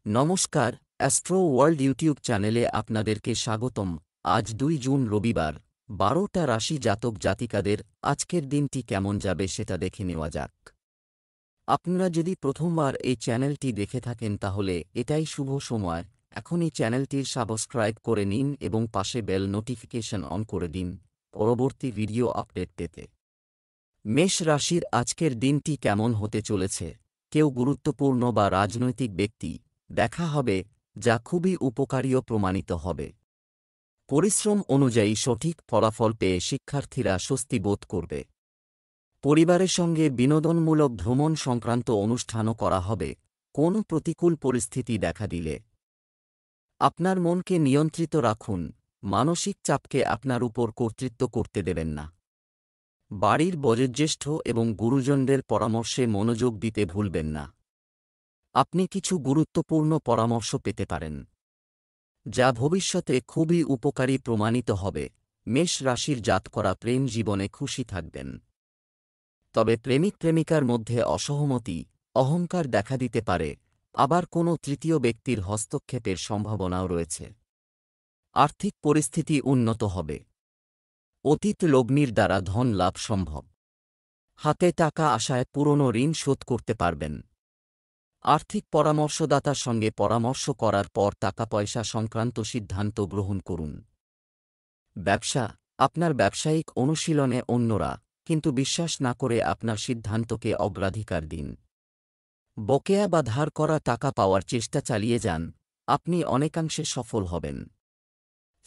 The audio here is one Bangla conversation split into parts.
নমস্কার, অ্যাস্ট্রো ওয়ার্ল্ড ইউটিউব চ্যানেলে আপনাদেরকে স্বাগতম। আজ ২ জুন রবিবার, ১২টা রাশি জাতক জাতিকাদের আজকের দিনটি কেমন যাবে সেটা দেখে নেওয়া যাক। আপনারা যদি প্রথমবার এই চ্যানেলটি দেখে থাকেন তাহলে এটাই শুভ সময়। এখনই চ্যানেলটির সাবস্ক্রাইব করে নিন এবং পাশে বেল নোটিফিকেশন অন করে দিন পরবর্তী ভিডিও আপডেট পেতে। মেষ রাশির আজকের দিনটি কেমন হতে চলেছে? কেউ গুরুত্বপূর্ণ বা রাজনৈতিক ব্যক্তি দেখা হবে, যা খুবই উপকারীও প্রমাণিত হবে। পরিশ্রম অনুযায়ী সঠিক ফলাফল পেয়ে শিক্ষার্থীরা স্বস্তি বোধ করবে। পরিবারের সঙ্গে বিনোদনমূলক ভ্রমণ সংক্রান্ত অনুষ্ঠানও করা হবে কোনো প্রতিকূল পরিস্থিতি দেখা দিলে। আপনার মনকে নিয়ন্ত্রিত রাখুন, মানসিক চাপকে আপনার উপর কর্তৃত্ব করতে দেবেন না। বাড়ির বয়োজ্যেষ্ঠ এবং গুরুজনদের পরামর্শে মনোযোগ দিতে ভুলবেন না। আপনি কিছু গুরুত্বপূর্ণ পরামর্শ পেতে পারেন, যা ভবিষ্যতে খুবই উপকারী প্রমাণিত হবে। মেষ রাশির জাতকরা প্রেম জীবনে খুশি থাকবেন, তবে প্রেমিক প্রেমিকার মধ্যে অসহমতি, অহংকার দেখা দিতে পারে, আবার কোনো তৃতীয় ব্যক্তির হস্তক্ষেপের সম্ভাবনাও রয়েছে। আর্থিক পরিস্থিতি উন্নত হবে। অতীত লগ্নির দ্বারা ধন লাভ সম্ভব। হাতে টাকা আসায় পুরনো ঋণ শোধ করতে পারবেন। আর্থিক পরামর্শদাতার সঙ্গে পরামর্শ করার পর টাকা পয়সা সংক্রান্ত সিদ্ধান্ত গ্রহণ করুন। ব্যবসা, আপনার ব্যবসায়িক অনুশীলনে অন্যরা কিন্তু বিশ্বাস না করে আপনার সিদ্ধান্তকে অগ্রাধিকার দিন। বকেয়া বা ধার করা টাকা পাওয়ার চেষ্টা চালিয়ে যান, আপনি অনেকাংশে সফল হবেন।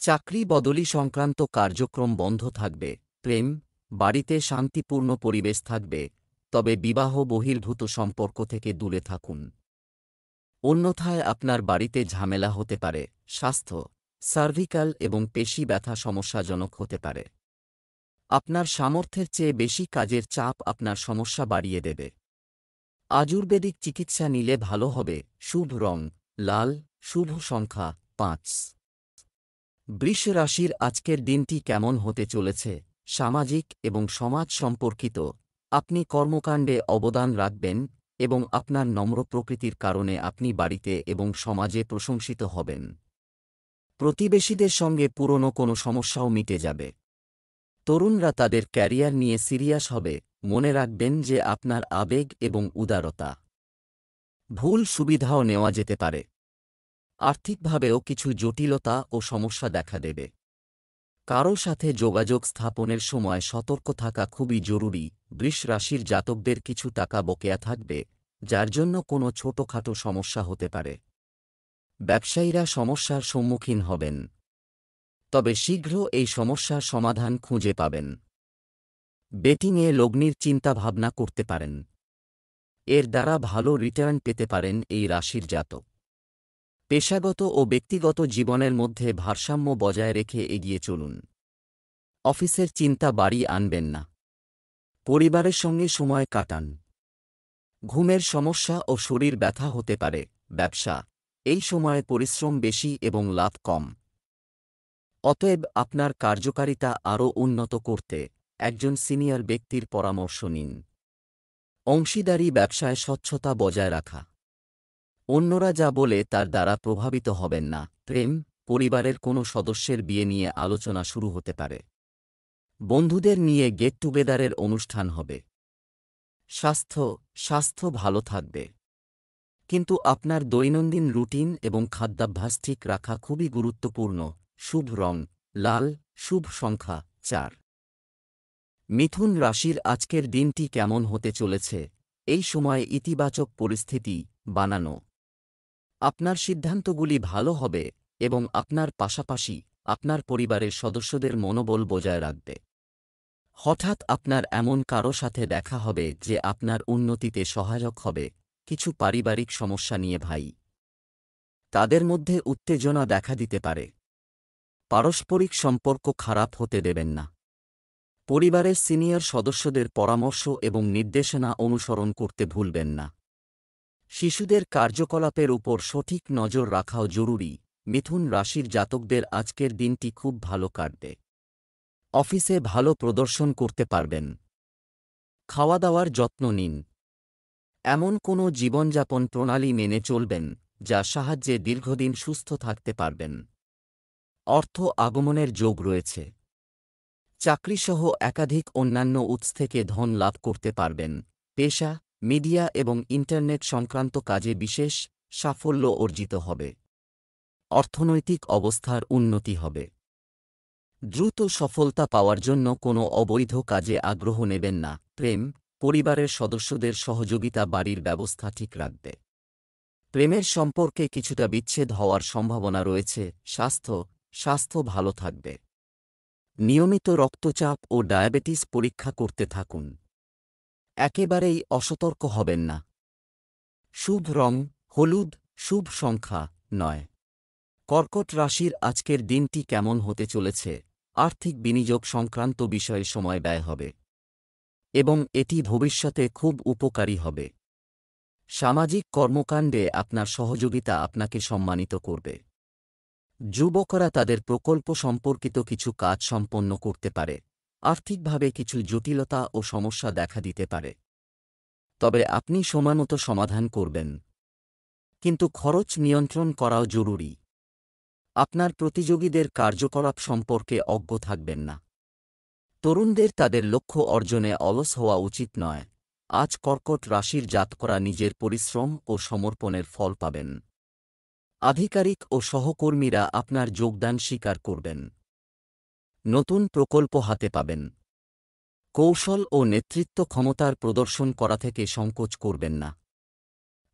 চাকরি বদলি সংক্রান্ত কার্যক্রম বন্ধ থাকবে। প্রেম, বাড়িতে শান্তিপূর্ণ পরিবেশ থাকবে, তবে বিবাহ বহির্ভূত সম্পর্ক থেকে দূরে থাকুন। অন্যথায় আপনার বাড়িতে ঝামেলা হতে পারে। স্বাস্থ্য, সার্ভিক্যাল এবং পেশি ব্যথা সমস্যাজনক হতে পারে। আপনার সামর্থ্যের চেয়ে বেশি কাজের চাপ আপনার সমস্যা বাড়িয়ে দেবে। আয়ুর্বেদিক চিকিৎসা নিলে ভালো হবে। শুভ রং লাল, শুভ সংখ্যা ৫। বৃষ রাশির আজকের দিনটি কেমন হতে চলেছে? সামাজিক এবং সমাজ সম্পর্কিত আপনি কর্মকাণ্ডে অবদান রাখবেন এবং আপনার নম্র প্রকৃতির কারণে আপনি বাড়িতে এবং সমাজে প্রশংসিত হবেন। প্রতিবেশীদের সঙ্গে পুরনো কোনো সমস্যাও মিটে যাবে। তরুণরা তাদের ক্যারিয়ার নিয়ে সিরিয়াস হবে। মনে রাখবেন যে আপনার আবেগ এবং উদারতা ভুল সুবিধাও নেওয়া যেতে পারে। আর্থিকভাবেও কিছু জটিলতা ও সমস্যা দেখা দেবে। কারও সাথে যোগাযোগ স্থাপনের সময় সতর্ক থাকা খুবই জরুরি। বৃষ রাশির জাতকদের কিছু টাকা বকেয়া থাকবে, যার জন্য কোনো ছোটখাটো সমস্যা হতে পারে। ব্যবসায়ীরা সমস্যার সম্মুখীন হবেন, তবে শীঘ্র এই সমস্যার সমাধান খুঁজে পাবেন। বেটিংয়ে লগ্নির চিন্তা ভাবনা করতে পারেন, এর দ্বারা ভালো রিটার্ন পেতে পারেন এই রাশির জাতক। পেশাগত ও ব্যক্তিগত জীবনের মধ্যে ভারসাম্য বজায় রেখে এগিয়ে চলুন। অফিসের চিন্তা বাড়ি আনবেন না। পরিবারের সঙ্গে সময় কাটান। ঘুমের সমস্যা ও শরীর ব্যথা হতে পারে। ব্যবসা, এই সময়ে পরিশ্রম বেশি এবং লাভ কম। অতএব আপনার কার্যকারিতা আরও উন্নত করতে একজন সিনিয়র ব্যক্তির পরামর্শ নিন। অংশীদারি ব্যবসায় স্বচ্ছতা বজায় রাখা। অন্যরা যা বলে তার দ্বারা প্রভাবিত হবেন না। প্রেম, পরিবারের কোনো সদস্যের বিয়ে নিয়ে আলোচনা শুরু হতে পারে। বন্ধুদের নিয়ে গেট টুগেদারের অনুষ্ঠান হবে। স্বাস্থ্য ভালো থাকবে, কিন্তু আপনার দৈনন্দিন রুটিন এবং খাদ্যাভ্যাস ঠিক রাখা খুবই গুরুত্বপূর্ণ। শুভ রং লাল, শুভ সংখ্যা ৪। মিথুন রাশির আজকের দিনটি কেমন হতে চলেছে? এই সময় ইতিবাচক পরিস্থিতি বানানো। আপনার সিদ্ধান্তগুলি ভালো হবে এবং আপনার পাশাপাশি আপনার পরিবারের সদস্যদের মনোবল বজায় রাখবে। হঠাৎ আপনার এমন কারো সাথে দেখা হবে যে আপনার উন্নতিতে সহায়ক হবে। কিছু পারিবারিক সমস্যা নিয়ে ভাই তাদের মধ্যে উত্তেজনা দেখা দিতে পারে। পারস্পরিক সম্পর্ক খারাপ হতে দেবেন না। পরিবারের সিনিয়র সদস্যদের পরামর্শ এবং নির্দেশনা অনুসরণ করতে ভুলবেন না। শিশুদের কার্যকলাপের উপর সঠিক নজর রাখাও জরুরি। মিথুন রাশির জাতকদের আজকের দিনটি খুব ভালো কাটবে। অফিসে ভালো প্রদর্শন করতে পারবেন। খাওয়া দাওয়ার যত্ন নিন। এমন কোনো জীবনযাপন প্রণালী মেনে চলবেন যা সাহায্যে দীর্ঘদিন সুস্থ থাকতে পারবেন। অর্থ আগমনের যোগ রয়েছে। চাকরিসহ একাধিক অন্যান্য উৎস থেকে ধন লাভ করতে পারবেন। পেশা, মিডিয়া এবং ইন্টারনেট সংক্রান্ত কাজে বিশেষ সাফল্য অর্জিত হবে। অর্থনৈতিক অবস্থার উন্নতি হবে। দ্রুত সফলতা পাওয়ার জন্য কোনো অবৈধ কাজে আগ্রহ নেবেন না। প্রেম, পরিবারের সদস্যদের সহযোগিতা বাড়ির ব্যবস্থা ঠিক রাখবে। প্রেমের সম্পর্কে কিছুটা বিচ্ছেদ হওয়ার সম্ভাবনা রয়েছে। স্বাস্থ্য ভালো থাকবে। নিয়মিত রক্তচাপ ও ডায়াবেটিস পরীক্ষা করতে থাকুন। একেবারেই অসতর্ক হবেন না। শুভ রং হলুদ, শুভ সংখ্যা 9। কর্কট রাশির আজকের দিনটি কেমন হতে চলেছে? আর্থিক বিনিয়োগ সংক্রান্ত বিষয়ে সময় ব্যয় হবে এবং এটি ভবিষ্যতে খুব উপকারী হবে। সামাজিক কর্মকাণ্ডে আপনার সহযোগিতা আপনাকে সম্মানিত করবে। যুবকরা তাদের প্রকল্প সম্পর্কিত কিছু কাজ সম্পন্ন করতে পারে। আর্থিকভাবে কিছু জটিলতা ও সমস্যা দেখা দিতে পারে, তবে আপনি সময়মতো সমাধান করবেন। কিন্তু খরচ নিয়ন্ত্রণ করাও জরুরি। আপনার প্রতিযোগীদের কার্যকলাপ সম্পর্কে অজ্ঞ থাকবেন না। তরুণদের তাদের লক্ষ্য অর্জনে অলস হওয়া উচিত নয়। আজ কর্কট রাশির জাতকরা নিজের পরিশ্রম ও সমর্পণের ফল পাবেন। আধিকারিক ও সহকর্মীরা আপনার যোগদান স্বীকার করবেন। নতুন প্রকল্প হাতে পাবেন। কৌশল ও নেতৃত্ব ক্ষমতার প্রদর্শন করা থেকে সংকোচ করবেন না।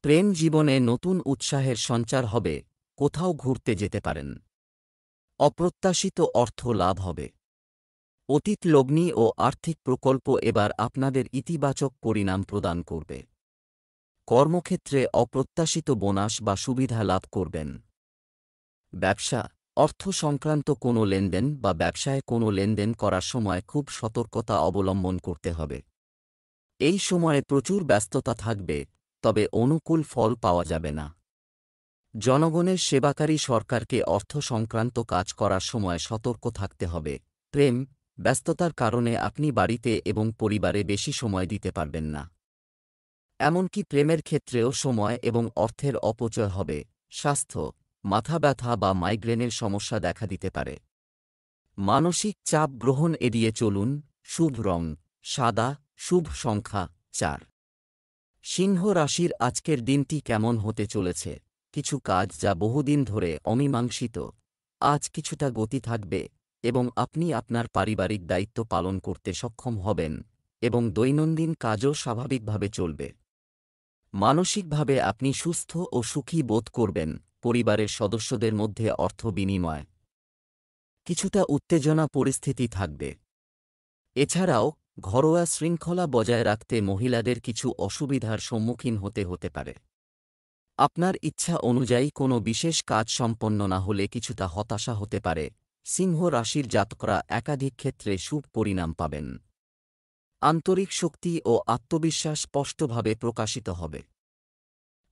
প্রেম জীবনে নতুন উৎসাহের সঞ্চার হবে। কোথাও ঘুরতে যেতে পারেন। অপ্রত্যাশিত অর্থ লাভ হবে। অতীত লগ্নি ও আর্থিক প্রকল্প এবার আপনাদের ইতিবাচক পরিণাম প্রদান করবে। কর্মক্ষেত্রে অপ্রত্যাশিত বোনাস বা সুবিধা লাভ করবেন। ব্যবসা, অর্থ সংক্রান্ত কোনো লেনদেন বা ব্যবসায় কোনো লেনদেন করার সময় খুব সতর্কতা অবলম্বন করতে হবে। এই সময়ে প্রচুর ব্যস্ততা থাকবে, তবে অনুকূল ফল পাওয়া যাবে না। জনগণের সেবাকারী সরকারকে অর্থ সংক্রান্ত কাজ করার সময় সতর্ক থাকতে হবে। প্রেম, ব্যস্ততার কারণে আপনি বাড়িতে এবং পরিবারে বেশি সময় দিতে পারবেন না। এমনকি প্রেমের ক্ষেত্রেও সময় এবং অর্থের অপচয় হবে। স্বাস্থ্য, মাথা ব্যথা বা মাইগ্রেনের সমস্যা দেখা দিতে পারে। মানসিক চাপ গ্রহণ এড়িয়ে চলুন। শুভ রং সাদা, শুভ সংখ্যা 4। সিংহ রাশির আজকের দিনটি কেমন হতে চলেছে? কিছু কাজ যা বহুদিন ধরে অমীমাংসিত, আজ কিছুটা গতি থাকবে এবং আপনি আপনার পারিবারিক দায়িত্ব পালন করতে সক্ষম হবেন এবং দৈনন্দিন কাজও স্বাভাবিকভাবে চলবে। মানসিকভাবে আপনি সুস্থ ও সুখী বোধ করবেন। পরিবারের সদস্যদের মধ্যে অর্থ বিনিময় কিছুটা উত্তেজনা পরিস্থিতি থাকবে। এছাড়াও ঘরোয়া শৃঙ্খলা বজায় রাখতে মহিলাদের কিছু অসুবিধার সম্মুখীন হতে পারে। আপনার ইচ্ছা অনুযায়ী কোনো বিশেষ কাজ সম্পন্ন না হলে কিছুটা হতাশা হতে পারে। সিংহ রাশির জাতকরা একাধিক ক্ষেত্রে শুভ পরিণাম পাবেন। আন্তরিক শক্তি ও আত্মবিশ্বাস স্পষ্টভাবে প্রকাশিত হবে।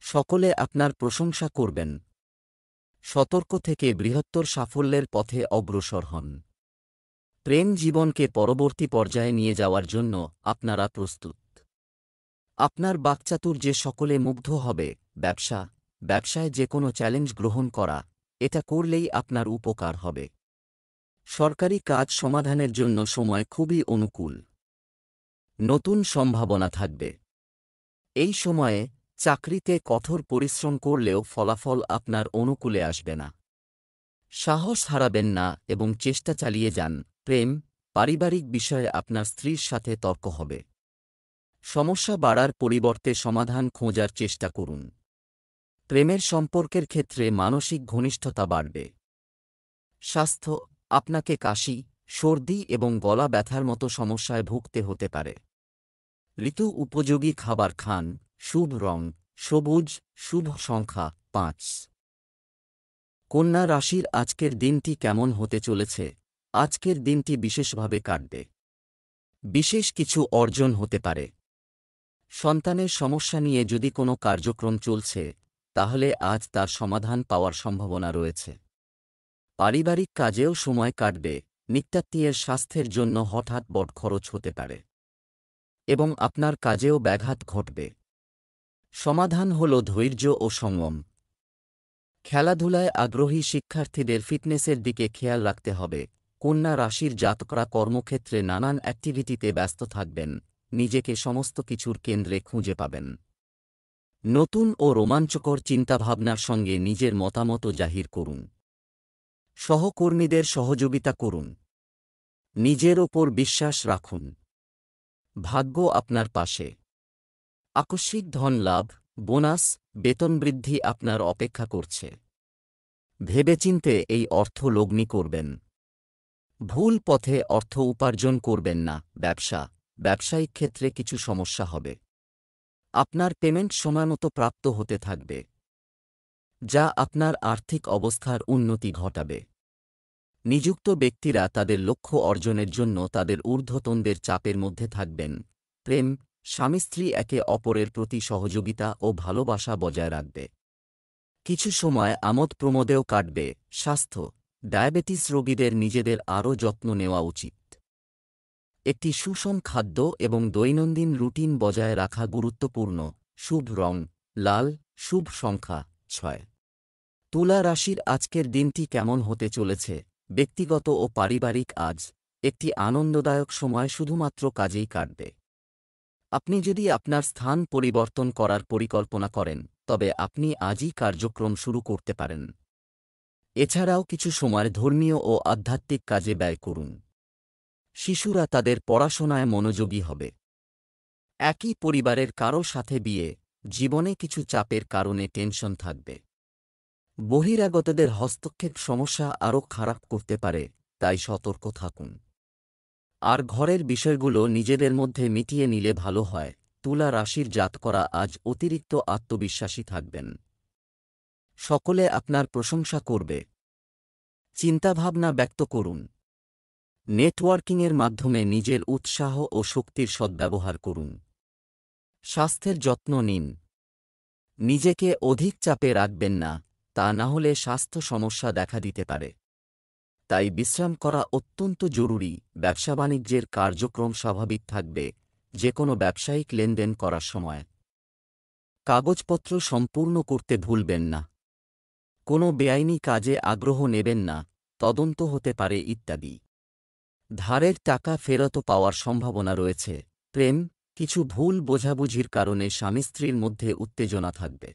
সকলে আপনার প্রশংসা করবেন। সতর্ক থেকে বৃহত্তর সাফল্যের পথে অগ্রসর হন। প্রেম জীবনকে পরবর্তী পর্যায়ে নিয়ে যাওয়ার জন্য আপনারা প্রস্তুত। আপনার বাকচাতুর্যে সকলে মুগ্ধ হবে। ব্যবসায় যে কোনো চ্যালেঞ্জ গ্রহণ করা, এটা করলেই আপনার উপকার হবে। সরকারি কাজ সমাধানের জন্য সময় খুবই অনুকূল। নতুন সম্ভাবনা থাকবে। এই সময়ে চাকরিতে কঠোর পরিশ্রম করলেও ফলাফল আপনার অনুকূলে আসবে না। সাহস হারাবেন না এবং চেষ্টা চালিয়ে যান। প্রেম, পারিবারিক বিষয়ে আপনার স্ত্রীর সাথে তর্ক হবে। সমস্যা বাড়ার পরিবর্তে সমাধান খোঁজার চেষ্টা করুন। প্রেমের সম্পর্কের ক্ষেত্রে মানসিক ঘনিষ্ঠতা বাড়বে। স্বাস্থ্য, আপনাকে কাশি, সর্দি এবং গলা ব্যথার মতো সমস্যায় ভুগতে হতে পারে। ঋতু উপযোগী খাবার খান। শুভ রং সবুজ, শুভ সংখ্যা 5। কন্যা রাশির আজকের দিনটি কেমন হতে চলেছে? আজকের দিনটি বিশেষভাবে কাটবে। বিশেষ কিছু অর্জন হতে পারে। সন্তানের সমস্যা নিয়ে যদি কোনো কার্যক্রম চলছে, তাহলে আজ তার সমাধান পাওয়ার সম্ভাবনা রয়েছে। পারিবারিক কাজেও সময় কাটবে। নিত্যাত্মীয়ের স্বাস্থ্যের জন্য হঠাৎ বড় খরচ হতে পারে এবং আপনার কাজেও ব্যাঘাত ঘটবে। সমাধান হল ধৈর্য ও সংযম। খেলাধুলায় আগ্রহী শিক্ষার্থীদের ফিটনেসের দিকে খেয়াল রাখতে হবে। কন্যা রাশির জাতকরা কর্মক্ষেত্রে নানান অ্যাক্টিভিটিতে ব্যস্ত থাকবেন, নিজেকে সমস্ত কিছুর কেন্দ্রে খুঁজে পাবেন। নতুন ও রোমাঞ্চকর চিন্তাভাবনার সঙ্গে নিজের মতামত জাহির করুন। সহকর্মীদের সহযোগিতা করুন। নিজের ওপর বিশ্বাস রাখুন। ভাগ্য আপনার পাশে। আকস্মিক ধন লাভ, বোনাস, বেতন বৃদ্ধি আপনার অপেক্ষা করছে। ভেবেচিন্তে এই অর্থ লগ্নি করবেন। ভুল পথে অর্থ উপার্জন করবেন না। ব্যবসায়িক ক্ষেত্রে কিছু সমস্যা হবে। আপনার পেমেন্ট সময়মতো প্রাপ্ত হতে থাকবে, যা আপনার আর্থিক অবস্থার উন্নতি ঘটাবে। নিযুক্ত ব্যক্তিরা তাদের লক্ষ্য অর্জনের জন্য তাদের ঊর্ধ্বতনদের চাপের মধ্যে থাকবেন। প্রেম, স্বামী স্ত্রী একে অপরের প্রতি সহযোগিতা ও ভালোবাসা বজায় রাখবে। কিছু সময় আমোদ প্রমোদেও কাটবে। স্বাস্থ্য, ডায়াবেটিস রোগীদের নিজেদের আরও যত্ন নেওয়া উচিত। একটি সুষম খাদ্য এবং দৈনন্দিন রুটিন বজায় রাখা গুরুত্বপূর্ণ। শুভ রং লাল, শুভ সংখ্যা 6। তুলা রাশির আজকের দিনটি কেমন হতে চলেছে? ব্যক্তিগত ও পারিবারিক আজ একটি আনন্দদায়ক সময় শুধুমাত্র কাজেই কাটবে। আপনি যদি আপনার স্থান পরিবর্তন করার পরিকল্পনা করেন, তবে আপনি আজই কার্যক্রম শুরু করতে পারেন। এছাড়াও কিছু সময় ধর্মীয় ও আধ্যাত্মিক কাজে ব্যয় করুন। শিশুরা তাদের পড়াশোনায় মনোযোগী হবে। একই পরিবারের কারও সাথে বিয়ে, জীবনে কিছু চাপের কারণে টেনশন থাকবে। বহিরাগতদের হস্তক্ষেপ সমস্যা আরও খারাপ করতে পারে, তাই সতর্ক থাকুন। আর ঘরের বিষয়গুলো নিজেদের মধ্যে মিটিয়ে নিলে ভালো হয়। তুলা রাশির জাতকরা আজ অতিরিক্ত আত্মবিশ্বাসী থাকবেন। সকলে আপনার প্রশংসা করবে। চিন্তাভাবনা ব্যক্ত করুন। নেটওয়ার্কিংয়ের মাধ্যমে নিজের উৎসাহ ও শক্তির সদ্ব্যবহার করুন। স্বাস্থ্যের যত্ন নিন। নিজেকে অধিক চাপে রাখবেন না, তা না হলে স্বাস্থ্য সমস্যা দেখা দিতে পারে। তাই বিশ্রাম করা অত্যন্ত জরুরি। ব্যবসা বাণিজ্যের কার্যক্রম স্বাভাবিক থাকবে, যে কোনো ব্যবসায়িক লেনদেন করার সময় কাগজপত্র সম্পূর্ণ করতে ভুলবেন না। কোনো বেআইনি কাজে আগ্রহ নেবেন না, তদন্ত হতে পারে ইত্যাদি। ধারের টাকা ফেরত পাওয়ার সম্ভাবনা রয়েছে। প্রেম, কিছু ভুল বোঝাবুঝির কারণে স্বামী স্ত্রীর মধ্যে উত্তেজনা থাকবে।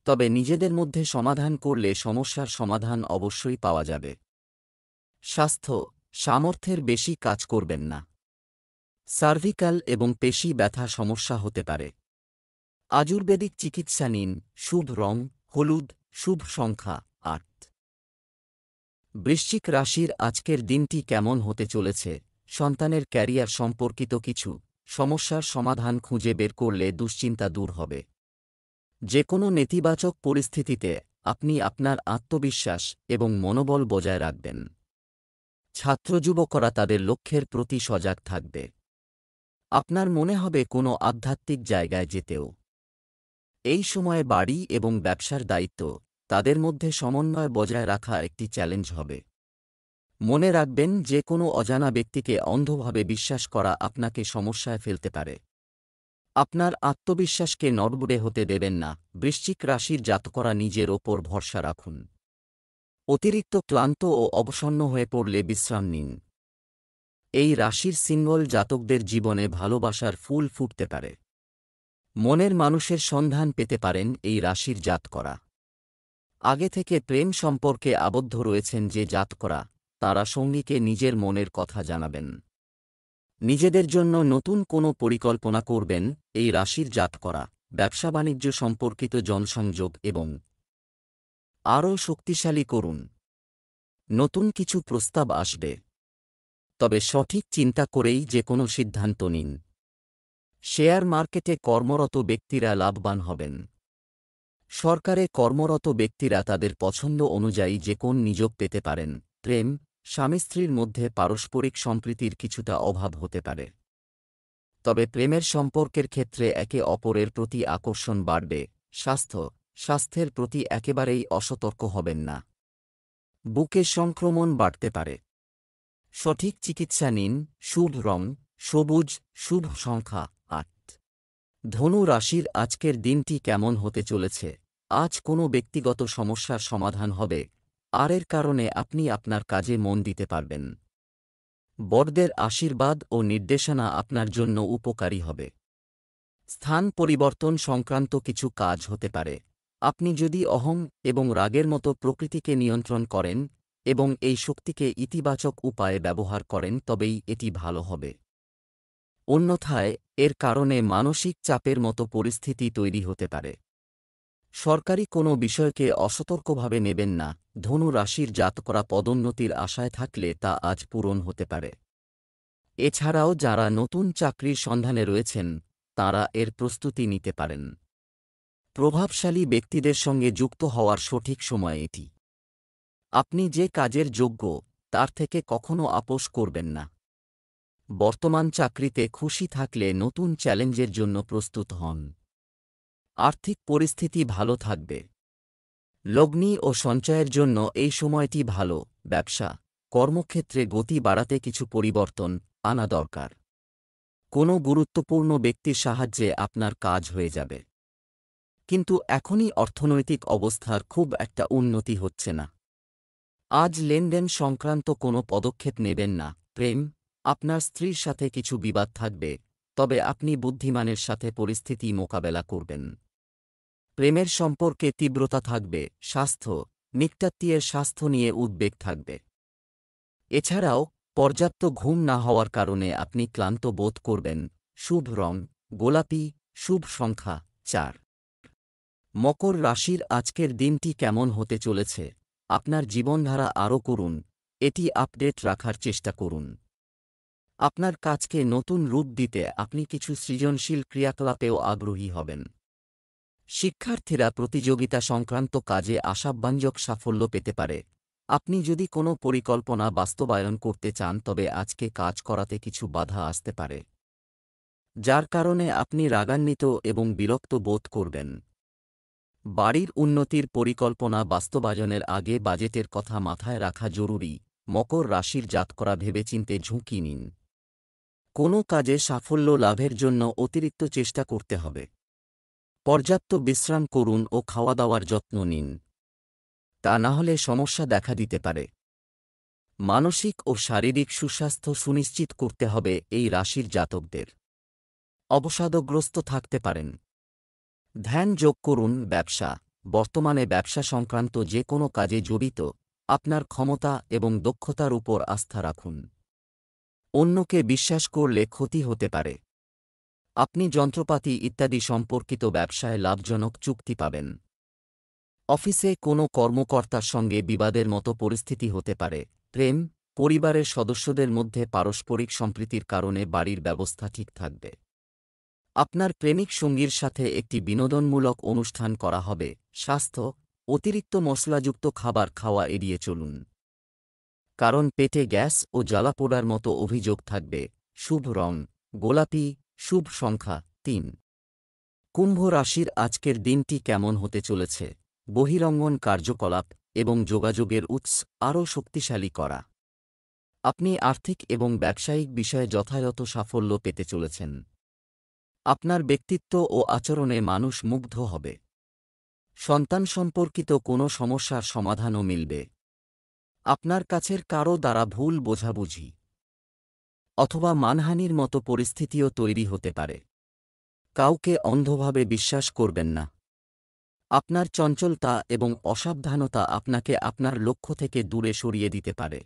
তবে নিজেদের মধ্যে সমাধান করলে সমস্যার সমাধান অবশ্যই পাওয়া যাবে। স্বাস্থ্য, সামর্থ্যের বেশি কাজ করবেন না। সার্ভিক্যাল এবং পেশি ব্যথা সমস্যা হতে পারে। আয়ুর্বেদিক চিকিৎসা নিন। শুভ রং হলুদ, শুভ সংখ্যা 8। বৃশ্চিক রাশির আজকের দিনটি কেমন হতে চলেছে? সন্তানের ক্যারিয়ার সম্পর্কিত কিছু সমস্যার সমাধান খুঁজে বের করলে দুশ্চিন্তা দূর হবে। যে কোনো নেতিবাচক পরিস্থিতিতে আপনি আপনার আত্মবিশ্বাস এবং মনোবল বজায় রাখবেন। ছাত্রযুবকরা তাদের লক্ষ্যের প্রতি সজাগ থাকবে। আপনার মনে হবে কোনো আধ্যাত্মিক জায়গায় যেতেও। এই সময়ে বাড়ি এবং ব্যবসার দায়িত্ব, তাদের মধ্যে সমন্বয় বজায় রাখা একটি চ্যালেঞ্জ হবে। মনে রাখবেন, যে কোনো অজানা ব্যক্তিকে অন্ধভাবে বিশ্বাস করা আপনাকে সমস্যায় ফেলতে পারে। আপনার আত্মবিশ্বাসকে নড়বড়ে হতে দেবেন না। বৃশ্চিক রাশির জাতকরা নিজের ওপর ভরসা রাখুন। অতিরিক্ত ক্লান্ত ও অবসন্ন হয়ে পড়লে বিশ্রাম নিন। এই রাশির সিঙ্গল জাতকদের জীবনে ভালোবাসার ফুল ফুটতে পারে। মনের মানুষের সন্ধান পেতে পারেন এই রাশির জাতকরা। আগে থেকে প্রেম সম্পর্কে আবদ্ধ রয়েছেন যে জাতকরা, তাঁরা সঙ্গীকে নিজের মনের কথা জানাবেন। নিজেদের জন্য নতুন কোনো পরিকল্পনা করবেন এই রাশির জাতকরা। ব্যবসা বাণিজ্য সম্পর্কিত জনসংযোগ এবং আরও শক্তিশালী করুন। নতুন কিছু প্রস্তাব আসবে, তবে সঠিক চিন্তা করেই যে কোনো সিদ্ধান্ত নিন। শেয়ার মার্কেটে কর্মরত ব্যক্তিরা লাভবান হবেন। সরকারে কর্মরত ব্যক্তিরা তাদের পছন্দ অনুযায়ী যে কোন নিয়োগ পেতে পারেন। প্রেম, স্বামী স্ত্রীর মধ্যে পারস্পরিক সম্প্রীতির কিছুটা অভাব হতে পারে। তবে প্রেমের সম্পর্কের ক্ষেত্রে একে অপরের প্রতি আকর্ষণ বাড়বে। স্বাস্থ্যের প্রতি একেবারেই অসতর্ক হবেন না। বুকে সংক্রমণ বাড়তে পারে। সঠিক চিকিৎসা নিন। শুভ রং সবুজ, শুভ সংখ্যা 8। ধনু রাশির আজকের দিনটি কেমন হতে চলেছে? আজ কোনো ব্যক্তিগত সমস্যার সমাধান হবে, আর এর কারণে আপনি আপনার কাজে মন দিতে পারবেন। বড়দের আশীর্বাদ ও নির্দেশনা আপনার জন্য উপকারী হবে। স্থান পরিবর্তন সংক্রান্ত কিছু কাজ হতে পারে। আপনি যদি অহং এবং রাগের মতো প্রকৃতিকে নিয়ন্ত্রণ করেন এবং এই শক্তিকে ইতিবাচক উপায়ে ব্যবহার করেন তবেই এটি ভালো হবে। অন্যথায় এর কারণে মানসিক চাপের মতো পরিস্থিতি তৈরি হতে পারে। সরকারি কোনো বিষয়কে অসতর্কভাবে নেবেন না। ধনু রাশির জাতকরা পদোন্নতির আশায় থাকলে তা আজ পূরণ হতে পারে। এছাড়াও যারা নতুন চাকরির সন্ধানে রয়েছেন তাঁরা এর প্রস্তুতি নিতে পারেন। প্রভাবশালী ব্যক্তিদের সঙ্গে যুক্ত হওয়ার সঠিক সময় এটি। আপনি যে কাজের যোগ্য তার থেকে কখনো আপোস করবেন না। বর্তমান চাকরিতে খুশি থাকলে নতুন চ্যালেঞ্জের জন্য প্রস্তুত হন। আর্থিক পরিস্থিতি ভালো থাকবে। লগ্নি ও সঞ্চয়ের জন্য এই সময়টি ভালো। ব্যবসা কর্মক্ষেত্রে গতি বাড়াতে কিছু পরিবর্তন আনা দরকার। কোনো গুরুত্বপূর্ণ ব্যক্তির সাহায্যে আপনার কাজ হয়ে যাবে। কিন্তু এখনই অর্থনৈতিক অবস্থার খুব একটা উন্নতি হচ্ছে না। আজ লেনদেন সংক্রান্ত কোনো পদক্ষেপ নেবেন না। প্রেম আপনার স্ত্রীর সাথে কিছু বিবাদ থাকবে, তবে আপনি বুদ্ধিমানের সাথে পরিস্থিতি মোকাবেলা করবেন। প্রেমের সম্পর্কে তীব্রতা থাকবে। স্বাস্থ্য নিকটাত্মীয়ের স্বাস্থ্য নিয়ে উদ্বেগ থাকবে। এছাড়াও পর্যাপ্ত ঘুম না হওয়ার কারণে আপনি ক্লান্ত বোধ করবেন। শুভ রং গোলাপি, শুভ সংখ্যা 4। মকর রাশির আজকের দিনটি কেমন হতে চলেছে? আপনার জীবনধারা আরও করুন, এটি আপডেট রাখার চেষ্টা করুন। আপনার কাজকে নতুন রূপ দিতে আপনি কিছু সৃজনশীল ক্রিয়াকলাপেও আগ্রহী হবেন। শিক্ষার্থীরা প্রতিযোগিতা সংক্রান্ত কাজে আশাব্যঞ্জক সাফল্য পেতে পারে। আপনি যদি কোনো পরিকল্পনা বাস্তবায়ন করতে চান তবে আজকে কাজ করাতে কিছু বাধা আসতে পারে, যার কারণে আপনি রাগান্বিত এবং বিরক্ত বোধ করবেন। বাড়ির উন্নতির পরিকল্পনা বাস্তবায়নের আগে বাজেটের কথা মাথায় রাখা জরুরি। মকর রাশির জাতকরা ভেবেচিন্তে ঝুঁকি নিন। কোনো কাজে সাফল্য লাভের জন্য অতিরিক্ত চেষ্টা করতে হবে। পর্যাপ্ত বিশ্রাম করুন ও খাওয়া দাওয়ার যত্ন নিন, তা না হলে সমস্যা দেখা দিতে পারে। মানসিক ও শারীরিক সুস্বাস্থ্য সুনিশ্চিত করতে হবে এই রাশির জাতকদের। অবসাদগ্রস্ত থাকতে পারেন। ধ্যান যোগ করুন। ব্যবসা বর্তমানে ব্যবসা সংক্রান্ত যে কোনো কাজে জড়িত আপনার ক্ষমতা এবং দক্ষতার উপর আস্থা রাখুন। অন্যকে বিশ্বাস করলে ক্ষতি হতে পারে। আপনি যন্ত্রপাতি ইত্যাদি সম্পর্কিত ব্যবসায় লাভজনক চুক্তি পাবেন। অফিসে কোনো কর্মকর্তার সঙ্গে বিবাদের মতো পরিস্থিতি হতে পারে। প্রেম পরিবারের সদস্যদের মধ্যে পারস্পরিক সম্প্রীতির কারণে বাড়ির ব্যবস্থা ঠিক থাকবে। আপনার প্রেমিক সঙ্গীর সাথে একটি বিনোদনমূলক অনুষ্ঠান করা হবে। স্বাস্থ্য অতিরিক্ত মশলাযুক্ত খাবার খাওয়া এড়িয়ে চলুন, কারণ পেটে গ্যাস ও জ্বালাপোড়ার মতো অভিযোগ থাকবে। শুভ রং গোলাপি, শুভ সংখ্যা 3। কুম্ভ রাশির আজকের দিনটি কেমন হতে চলেছে? বহিরঙ্গন কার্যকলাপ এবং যোগাযোগের উৎস আরও শক্তিশালী করা। আপনি আর্থিক এবং ব্যবসায়িক বিষয়ে যথাযথ সাফল্য পেতে চলেছেন। আপনার ব্যক্তিত্ব ও আচরণে মানুষ মুগ্ধ হবে। সন্তান সম্পর্কিত কোনো সমস্যার সমাধানও মিলবে। আপনার কাছের কারও দ্বারা ভুল বোঝাবুঝি অথবা মানহানির মতো পরিস্থিতিও তৈরি হতে পারে। কাউকে অন্ধভাবে বিশ্বাস করবেন না। আপনার চঞ্চলতা এবং অসাবধানতা আপনাকে আপনার লক্ষ্য থেকে দূরে সরিয়ে দিতে পারে।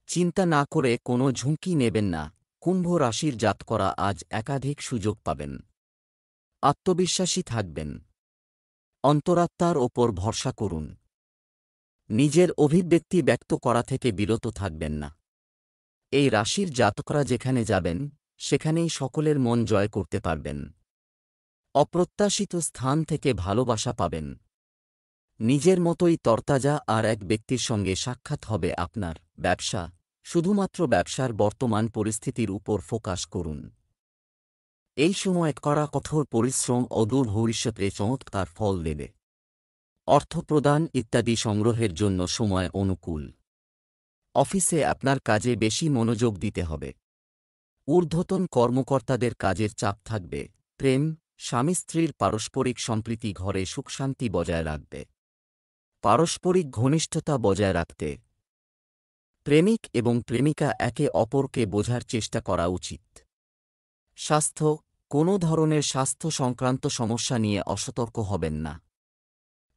চিন্তা না করে কোনো ঝুঁকি নেবেন না। কুম্ভ রাশির জাতকরা আজ একাধিক সুযোগ পাবেন। আত্মবিশ্বাসী থাকবেন। অন্তরাত্মার ওপর ভরসা করুন। নিজের অভিব্যক্তি ব্যক্ত করা থেকে বিরত থাকবেন না। এই রাশির জাতকরা যেখানে যাবেন সেখানেই সকলের মন জয় করতে পারবেন। অপ্রত্যাশিত স্থান থেকে ভালোবাসা পাবেন। নিজের মতোই তরতাজা আর এক ব্যক্তির সঙ্গে সাক্ষাৎ হবে আপনার। ব্যবসা শুধুমাত্র ব্যবসার বর্তমান পরিস্থিতির উপর ফোকাস করুন। এই সময় করা কঠোর পরিশ্রম অদূর ভবিষ্যতে চমৎকার ফল দেবে। অর্থ প্রদান ইত্যাদি সংগ্রহের জন্য সময় অনুকূল। অফিসে আপনার কাজে বেশি মনোযোগ দিতে হবে। ঊর্ধ্বতন কর্মকর্তাদের কাজের চাপ থাকবে। প্রেম স্বামী স্ত্রীর পারস্পরিক সম্প্রীতি ঘরে সুখশান্তি বজায় রাখবে। পারস্পরিক ঘনিষ্ঠতা বজায় রাখতে প্রেমিক এবং প্রেমিকা একে অপরকে বোঝার চেষ্টা করা উচিত। স্বাস্থ্য, কোনো ধরনের স্বাস্থ্য সংক্রান্ত সমস্যা নিয়ে অসতর্ক হবেন না।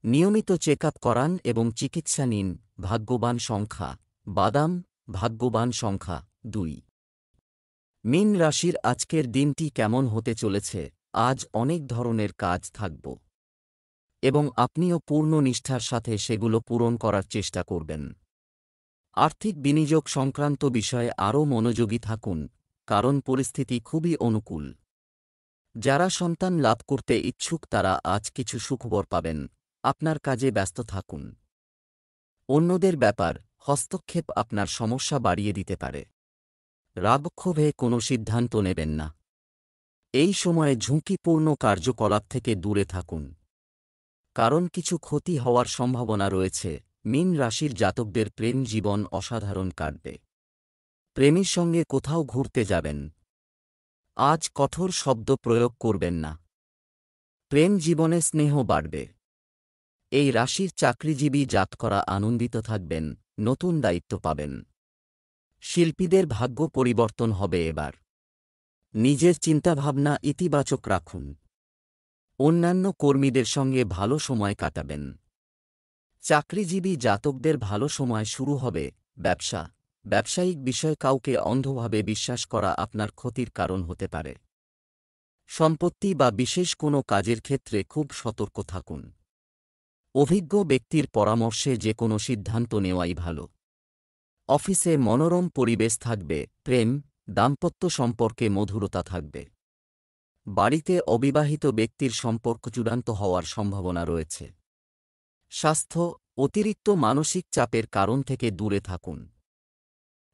নিয়মিত চেকআপ করান এবং চিকিৎসা নিন। ভাগ্যবান সংখ্যা বাদাম, ভাগ্যবান সংখ্যা 2। মীন রাশির আজকের দিনটি কেমন হতে চলেছে? আজ অনেক ধরনের কাজ থাকব এবং আপনিও পূর্ণ নিষ্ঠার সাথে সেগুলো পূরণ করার চেষ্টা করবেন। আর্থিক বিনিয়োগ সংক্রান্ত বিষয়ে আরও মনোযোগী থাকুন, কারণ পরিস্থিতি খুবই অনুকূল। যারা সন্তান লাভ করতে ইচ্ছুক তারা আজ কিছু সুখবর পাবেন। আপনার কাজে ব্যস্ত থাকুন। অন্যদের ব্যাপার হস্তক্ষেপ আপনার সমস্যা বাড়িয়ে দিতে পারে। রাগক্ষোভে কোনো সিদ্ধান্ত নেবেন না। এই সময়ে ঝুঁকিপূর্ণ কার্যকলাপ থেকে দূরে থাকুন, কারণ কিছু ক্ষতি হওয়ার সম্ভাবনা রয়েছে। মীন রাশির জাতকদের প্রেম জীবন অসাধারণ কাটবে। প্রেমীর সঙ্গে কোথাও ঘুরতে যাবেন। আজ কঠোর শব্দ প্রয়োগ করবেন না। প্রেম জীবনে স্নেহ বাড়বে। এই রাশির চাকরিজীবী জাতকরা আনন্দিত থাকবেন, নতুন দায়িত্ব পাবেন। শিল্পীদের ভাগ্য পরিবর্তন হবে এবার। নিজের চিন্তাভাবনা ইতিবাচক রাখুন। অন্যান্য কর্মীদের সঙ্গে ভালো সময় কাটাবেন। চাকরিজীবী জাতকদের ভালো সময় শুরু হবে। ব্যবসায়িক বিষয় কাউকে অন্ধভাবে বিশ্বাস করা আপনার ক্ষতির কারণ হতে পারে। সম্পত্তি বা বিশেষ কোনো কাজের ক্ষেত্রে খুব সতর্ক থাকুন। অভিজ্ঞ ব্যক্তির পরামর্শে যে কোনো সিদ্ধান্ত নেওয়াই ভালো। অফিসে মনোরম পরিবেশ থাকবে। প্রেম, দাম্পত্য সম্পর্কে মধুরতা থাকবে। বাড়িতে অবিবাহিত ব্যক্তির সম্পর্ক চূড়ান্ত হওয়ার সম্ভাবনা রয়েছে। স্বাস্থ্য, অতিরিক্ত মানসিক চাপের কারণ থেকে দূরে থাকুন।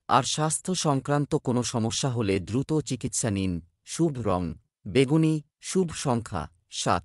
আর স্বাস্থ্য সংক্রান্ত কোনো সমস্যা হলে দ্রুত চিকিৎসা নিন। শুভ রং বেগুনি, শুভ সংখ্যা 7।